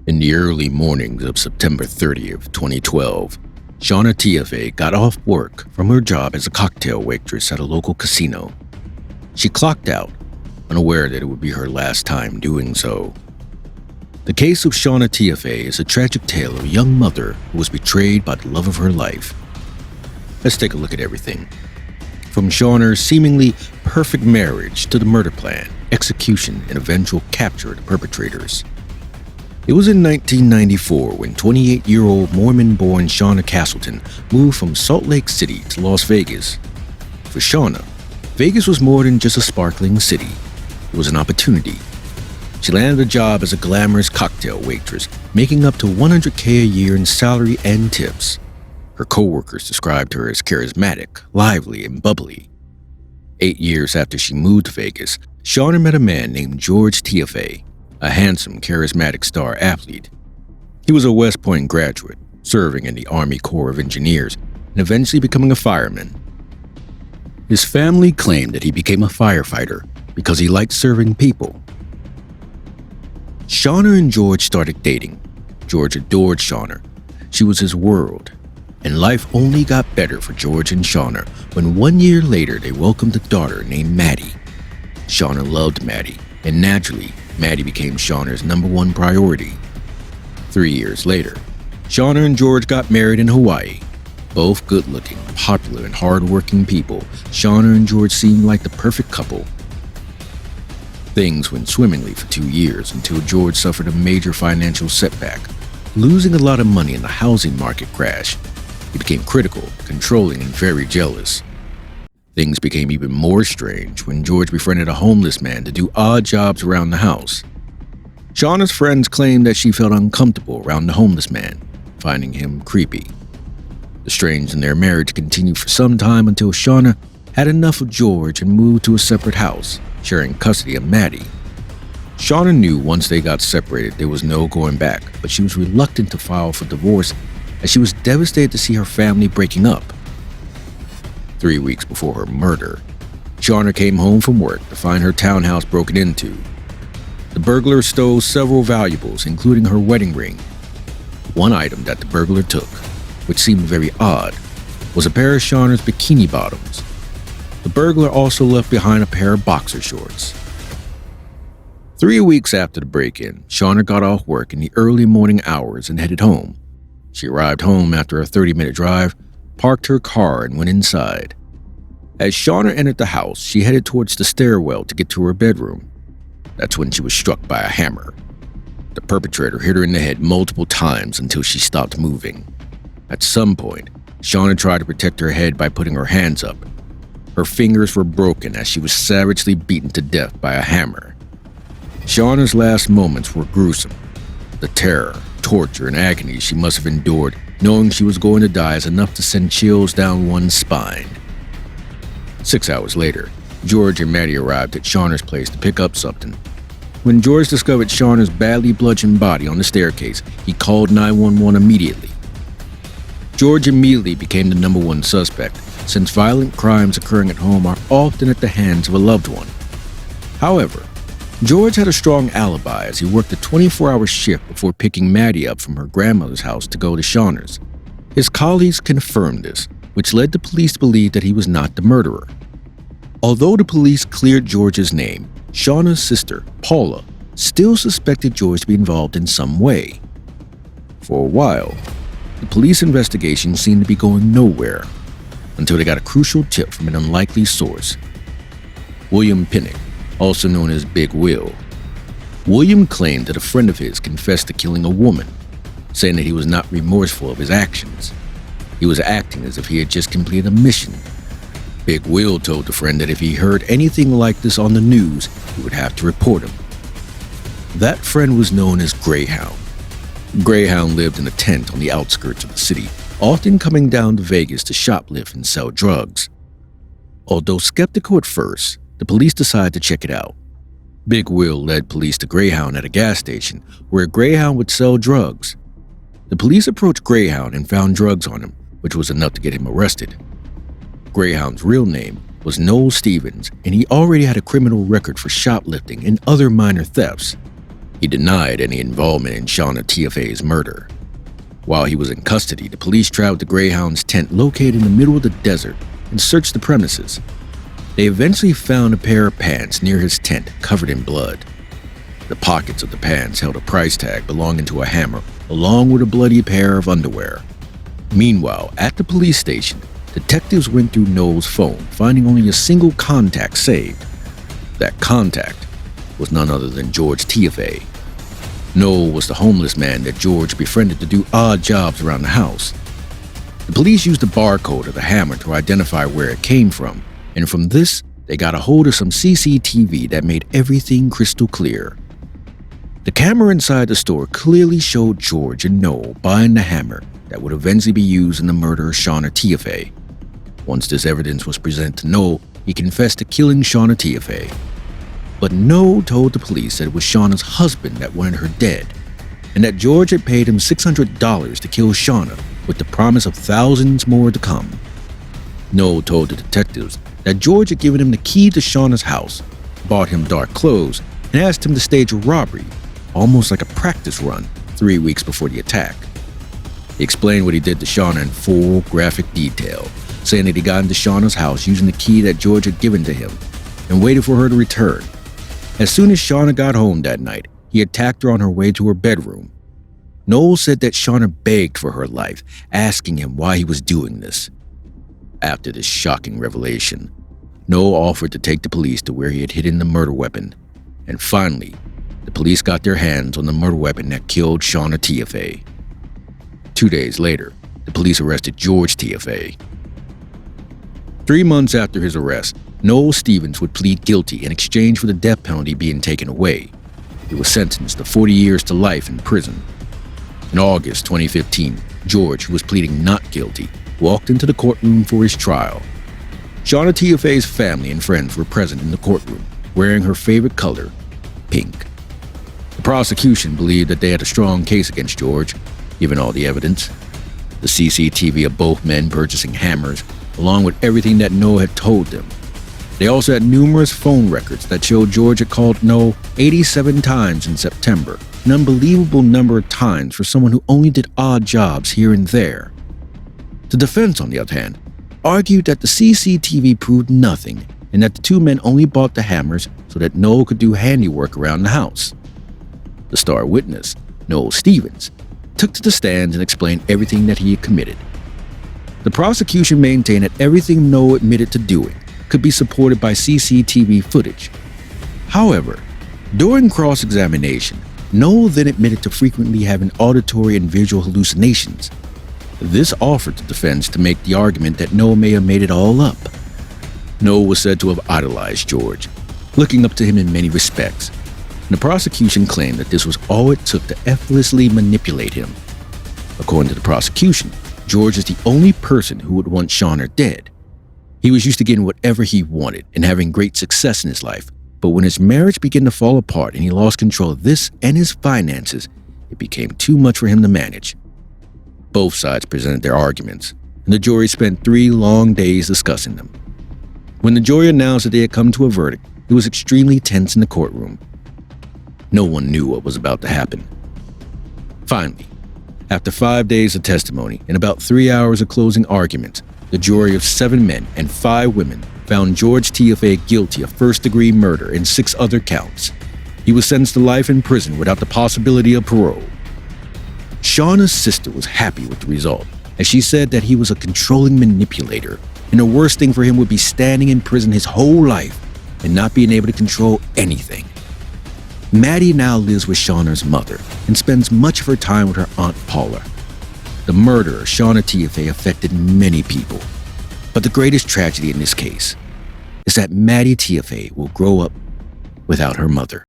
In the early mornings of September 30th, 2012, Shauna Tiaffay got off work from her job as a cocktail waitress at a local casino. She clocked out, unaware that it would be her last time doing so. The case of Shauna Tiaffay is a tragic tale of a young mother who was betrayed by the love of her life. Let's take a look at everything. From Shauna's seemingly perfect marriage to the murder plan, execution, and eventual capture of the perpetrators. It was in 1994 when 28-year-old Mormon-born Shauna Castleton moved from Salt Lake City to Las Vegas. For Shauna, Vegas was more than just a sparkling city. It was an opportunity. She landed a job as a glamorous cocktail waitress, making up to $100K a year in salary and tips. Her co-workers described her as charismatic, lively, and bubbly. 8 years after she moved to Vegas, Shauna met a man named George Tiaffay, a handsome, charismatic star athlete. He was a West Point graduate, serving in the Army Corps of Engineers, and eventually becoming a fireman. His family claimed that he became a firefighter because he liked serving people. Shauna and George started dating. George adored Shauna. She was his world. And life only got better for George and Shauna when 1 year later they welcomed a daughter named Maddie. Shauna loved Maddie, and naturally, Maddie became Shauna's #1 priority. 3 years later, Shauna and George got married in Hawaii. Both good-looking, popular, and hard-working people, Shauna and George seemed like the perfect couple. Things went swimmingly for 2 years until George suffered a major financial setback, losing a lot of money in the housing market crash. He became critical, controlling, and very jealous. Things became even more strange when George befriended a homeless man to do odd jobs around the house. Shauna's friends claimed that she felt uncomfortable around the homeless man, finding him creepy. The strains in their marriage continued for some time until Shauna had enough of George and moved to a separate house, sharing custody of Maddie. Shauna knew once they got separated there was no going back, but she was reluctant to file for divorce as she was devastated to see her family breaking up. 3 weeks before her murder, Shauna came home from work to find her townhouse broken into. The burglar stole several valuables, including her wedding ring. One item that the burglar took, which seemed very odd, was a pair of Shauna's bikini bottoms. The burglar also left behind a pair of boxer shorts. 3 weeks after the break-in, Shauna got off work in the early morning hours and headed home. She arrived home after a 30-minute drive, parked her car, and went inside. As Shauna entered the house, she headed towards the stairwell to get to her bedroom. That's when she was struck by a hammer. The perpetrator hit her in the head multiple times until she stopped moving. At some point, Shauna tried to protect her head by putting her hands up. Her fingers were broken as she was savagely beaten to death by a hammer. Shauna's last moments were gruesome. The terror, torture, and agony she must have endured knowing she was going to die is enough to send chills down one's spine. 6 hours later, George and Maddie arrived at Shauna's place to pick up something. When George discovered Shauna's badly bludgeoned body on the staircase, he called 911 immediately. George immediately became the #1 suspect, since violent crimes occurring at home are often at the hands of a loved one. However, George had a strong alibi as he worked a 24-hour shift before picking Maddie up from her grandmother's house to go to Shauna's. His colleagues confirmed this, which led the police to believe that he was not the murderer. Although the police cleared George's name, Shauna's sister, Paula, still suspected George to be involved in some way. For a while, the police investigation seemed to be going nowhere, until they got a crucial tip from an unlikely source. William Pinnock, also known as Big Will. William claimed that a friend of his confessed to killing a woman, saying that he was not remorseful of his actions. He was acting as if he had just completed a mission. Big Will told the friend that if he heard anything like this on the news, he would have to report him. That friend was known as Greyhound. Greyhound lived in a tent on the outskirts of the city, often coming down to Vegas to shoplift and sell drugs. Although skeptical at first, the police decided to check it out. Big Will led police to Greyhound at a gas station where Greyhound would sell drugs. The police approached Greyhound and found drugs on him, which was enough to get him arrested. Greyhound's real name was Noel Stevens, and he already had a criminal record for shoplifting and other minor thefts. He denied any involvement in Shauna Tiaffay's murder. While he was in custody, the police traveled to Greyhound's tent located in the middle of the desert and searched the premises. They eventually found a pair of pants near his tent covered in blood. The pockets of the pants held a price tag belonging to a hammer, along with a bloody pair of underwear. Meanwhile, at the police station, detectives went through Noel's phone, finding only a single contact saved. That contact was none other than George Tiaffay. Noel was the homeless man that George befriended to do odd jobs around the house. The police used the barcode of the hammer to identify where it came from, and from this, they got a hold of some CCTV that made everything crystal clear. The camera inside the store clearly showed George and Noel buying the hammer that would eventually be used in the murder of Shauna Tiaffay. Once this evidence was presented to Noel, he confessed to killing Shauna Tiaffay. But Noel told the police that it was Shauna's husband that wanted her dead, and that George had paid him $600 to kill Shauna with the promise of thousands more to come. Noel told the detectives that George had given him the key to Shauna's house, bought him dark clothes, and asked him to stage a robbery, almost like a practice run, 3 weeks before the attack. He explained what he did to Shauna in full graphic detail, saying that he got into Shauna's house using the key that George had given to him and waited for her to return. As soon as Shauna got home that night, he attacked her on her way to her bedroom. Noel said that Shauna begged for her life, asking him why he was doing this. After this shocking revelation, Noel offered to take the police to where he had hidden the murder weapon, and finally, the police got their hands on the murder weapon that killed Shauna Tiaffay. 2 days later, the police arrested George Tiaffay. 3 months after his arrest, Noel Stevens would plead guilty in exchange for the death penalty being taken away. He was sentenced to 40 years to life in prison. In August 2015, George, who was pleading not guilty, walked into the courtroom for his trial. Shauna Tiaffay's family and friends were present in the courtroom, wearing her favorite color, pink. The prosecution believed that they had a strong case against George, given all the evidence. The CCTV of both men purchasing hammers, along with everything that Noel had told them. They also had numerous phone records that showed George had called Noel 87 times in September, an unbelievable number of times for someone who only did odd jobs here and there. The defense, on the other hand, argued that the CCTV proved nothing and that the two men only bought the hammers so that Noel could do handiwork around the house. The star witness, Noel Stevens, took to the stands and explained everything that he had committed. The prosecution maintained that everything Noel admitted to doing could be supported by CCTV footage. However, during cross-examination, Noel then admitted to frequently having auditory and visual hallucinations. This offered the defense to make the argument that Noel may have made it all up. Noel was said to have idolized George, looking up to him in many respects. And the prosecution claimed that this was all it took to effortlessly manipulate him. According to the prosecution, George is the only person who would want Shauna dead. He was used to getting whatever he wanted and having great success in his life, but when his marriage began to fall apart and he lost control of this and his finances, it became too much for him to manage. Both sides presented their arguments, and the jury spent 3 long days discussing them. When the jury announced that they had come to a verdict, it was extremely tense in the courtroom. No one knew what was about to happen. Finally, after 5 days of testimony and about 3 hours of closing arguments, the jury of 7 men and 5 women found George Tiaffay guilty of first-degree murder and 6 other counts. He was sentenced to life in prison without the possibility of parole. Shauna's sister was happy with the result, as she said that he was a controlling manipulator, and the worst thing for him would be standing in prison his whole life and not being able to control anything. Maddie now lives with Shauna's mother and spends much of her time with her Aunt Paula. The murder of Shauna Tiaffay affected many people, but the greatest tragedy in this case is that Maddie Tiaffay will grow up without her mother.